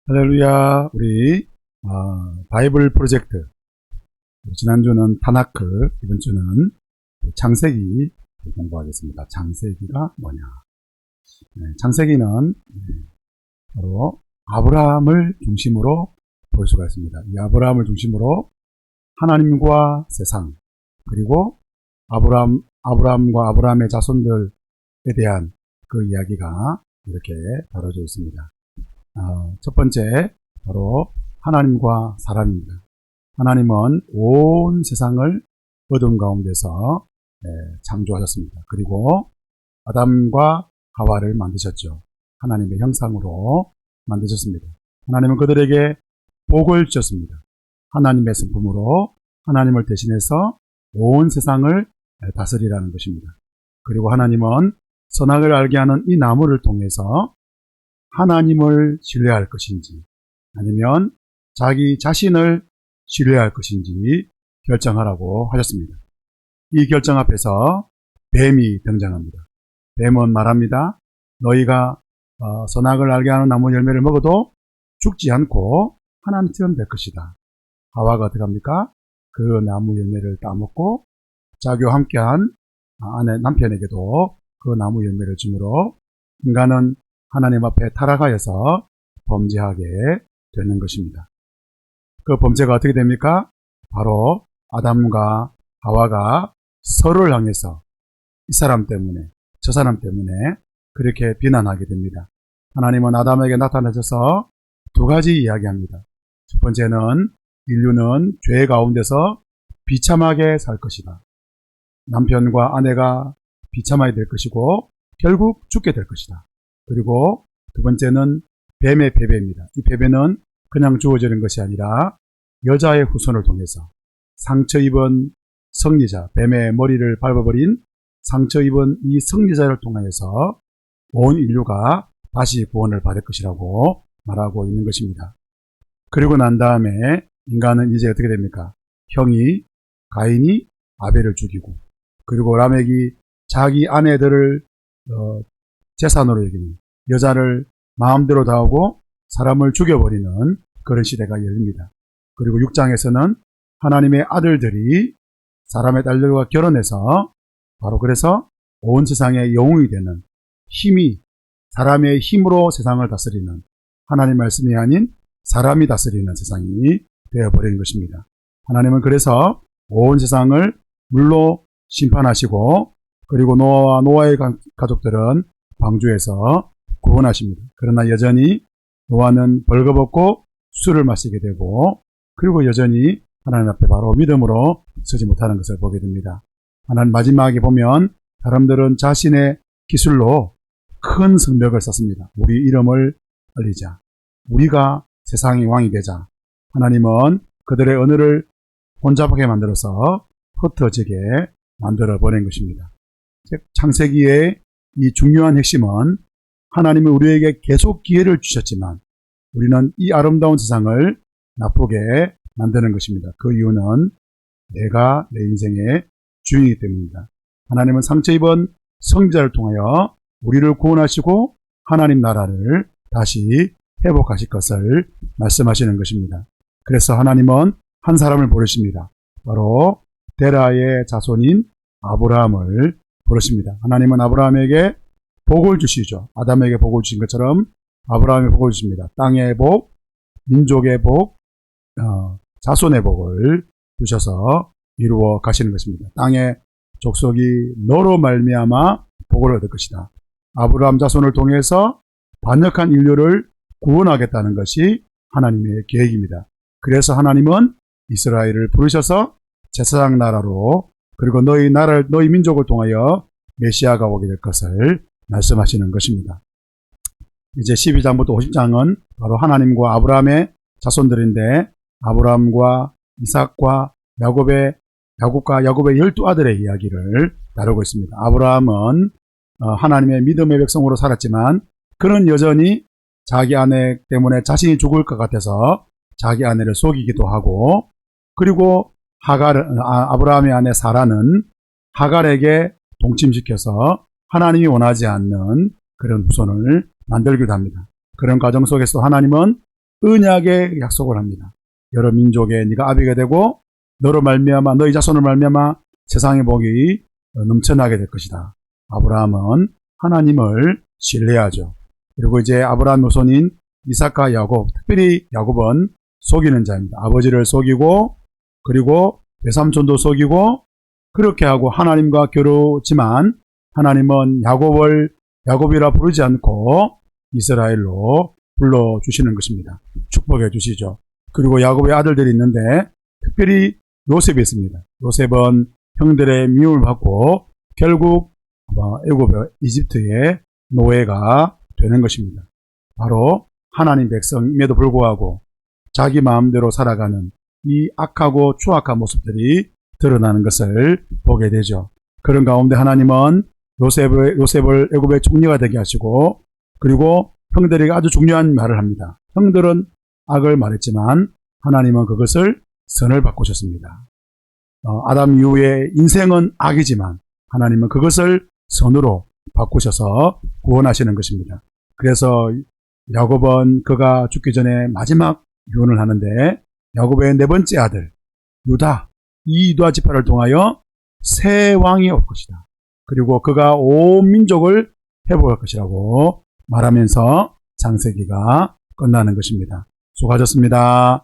할렐루야. 우리 바이블 프로젝트, 지난주는 타나크, 이번 주는 창세기 공부하겠습니다. 창세기가 뭐냐? 창세기는 바로 아브라함을 중심으로 볼 수가 있습니다. 이 아브라함을 중심으로 하나님과 세상, 그리고 아브라함과 아브라함의 자손들에 대한 그 이야기가 이렇게 다뤄져 있습니다. 첫 번째, 바로 하나님과 사람입니다. 하나님은 온 세상을 어둠 가운데서 창조하셨습니다. 그리고 아담과 하와를 만드셨죠. 하나님의 형상으로 만드셨습니다. 하나님은 그들에게 복을 주셨습니다. 하나님의 성품으로 하나님을 대신해서 온 세상을 다스리라는 것입니다. 그리고 하나님은 선악을 알게 하는 이 나무를 통해서 하나님을 신뢰할 것인지 아니면 자기 자신을 신뢰할 것인지 결정하라고 하셨습니다. 이 결정 앞에서 뱀이 등장합니다. 뱀은 말합니다. 너희가 선악을 알게 하는 나무 열매를 먹어도 죽지 않고 하나님처럼 될 것이다. 하와가 어떻게 합니까? 그 나무 열매를 따먹고 자기와 함께한 아내 남편에게도 그 나무 열매를 주므로 인간은 하나님 앞에 타락하여서 범죄하게 되는 것입니다. 그 범죄가 어떻게 됩니까? 바로 아담과 하와가 서로를 향해서 이 사람 때문에, 저 사람 때문에 그렇게 비난하게 됩니다. 하나님은 아담에게 나타나셔서 두 가지 이야기합니다. 첫 번째는 인류는 죄 가운데서 비참하게 살 것이다. 남편과 아내가 비참하게 될 것이고 결국 죽게 될 것이다. 그리고 두 번째는 뱀의 패배입니다. 이 패배는 그냥 주어지는 것이 아니라 여자의 후손을 통해서 상처 입은 성리자, 뱀의 머리를 밟아버린 상처 입은 이 성리자를 통해서 온 인류가 다시 구원을 받을 것이라고 말하고 있는 것입니다. 그리고 난 다음에 인간은 이제 어떻게 됩니까? 형이 가인이 아벨을 죽이고, 그리고 라멕이 자기 아내들을 재산으로 여기는, 여자를 마음대로 다하고 사람을 죽여버리는 그런 시대가 열립니다. 그리고 6장에서는 하나님의 아들들이 사람의 딸들과 결혼해서 바로 그래서 온 세상의 영웅이 되는, 힘이 사람의 힘으로 세상을 다스리는, 하나님 말씀이 아닌 사람이 다스리는 세상이 되어버리는 것입니다. 하나님은 그래서 온 세상을 물로 심판하시고, 그리고 노아와 노아의 가족들은 방주에서 구원하십니다. 그러나 여전히 노아는 벌거벗고 술을 마시게 되고, 그리고 여전히 하나님 앞에 바로 믿음으로 서지 못하는 것을 보게 됩니다. 하나님 마지막에 보면 사람들은 자신의 기술로 큰 성벽을 쌓습니다. 우리 이름을 알리자, 우리가 세상의 왕이 되자. 하나님은 그들의 언어를 혼잡하게 만들어서 흩어지게 만들어 버린 것입니다. 창세기의 이 중요한 핵심은 하나님은 우리에게 계속 기회를 주셨지만 우리는 이 아름다운 세상을 나쁘게 만드는 것입니다. 그 이유는 내가 내 인생의 주인이기 때문입니다. 하나님은 상처 입은 성자를 통하여 우리를 구원하시고 하나님 나라를 다시 회복하실 것을 말씀하시는 것입니다. 그래서 하나님은 한 사람을 부르십니다. 바로 데라의 자손인 아브라함을 부르십니다. 하나님은 아브라함에게 복을 주시죠. 아담에게 복을 주신 것처럼 아브라함에게 복을 주십니다. 땅의 복, 민족의 복, 자손의 복을 주셔서 이루어 가시는 것입니다. 땅의 족속이 너로 말미암아 복을 얻을 것이다. 아브라함 자손을 통해서 반역한 인류를 구원하겠다는 것이 하나님의 계획입니다. 그래서 하나님은 이스라엘을 부르셔서 제사장 나라로, 그리고 너희 민족을 통하여 메시아가 오게 될 것을 말씀하시는 것입니다. 이제 12장부터 50장은 바로 하나님과 아브라함의 자손들인데, 아브라함과 이삭과 야곱과 야곱의 12아들의 이야기를 다루고 있습니다. 아브라함은 하나님의 믿음의 백성으로 살았지만 그는 여전히 자기 아내 때문에 자신이 죽을 것 같아서 자기 아내를 속이기도 하고, 그리고 아브라함의 아내 사라는 하갈에게 동침시켜서 하나님이 원하지 않는 그런 후손을 만들기도 합니다. 그런 과정 속에서 하나님은 언약의 약속을 합니다. 여러 민족에 네가 아비가 되고 너로 말미암아 너희 자손을 말미암아 세상의 복이 넘쳐나게 될 것이다. 아브라함은 하나님을 신뢰하죠. 그리고 이제 아브라함의 후손인 이삭과 야곱, 특별히 야곱은 속이는 자입니다. 아버지를 속이고 그리고 외삼촌도 속이고 그렇게 하고 하나님과 겨루지만 하나님은 야곱이라 부르지 않고 이스라엘로 불러주시는 것입니다. 축복해 주시죠. 그리고 야곱의 아들들이 있는데 특별히 요셉이 있습니다. 요셉은 형들의 미움을 받고 결국 이집트의 노예가 되는 것입니다. 바로 하나님 백성임에도 불구하고 자기 마음대로 살아가는 이 악하고 추악한 모습들이 드러나는 것을 보게 되죠. 그런 가운데 하나님은 요셉을 애굽의 총리가 되게 하시고 그리고 형들에게 아주 중요한 말을 합니다. 형들은 악을 말했지만 하나님은 그것을 선을 바꾸셨습니다. 아담 이후에 인생은 악이지만 하나님은 그것을 선으로 바꾸셔서 구원하시는 것입니다. 그래서 야곱은 그가 죽기 전에 마지막 유언을 하는데 야곱의 네 번째 아들 유다, 이 유다 지파를 통하여 새 왕이 올 것이다. 그리고 그가 온 민족을 회복할 것이라고 말하면서 창세기가 끝나는 것입니다. 수고하셨습니다.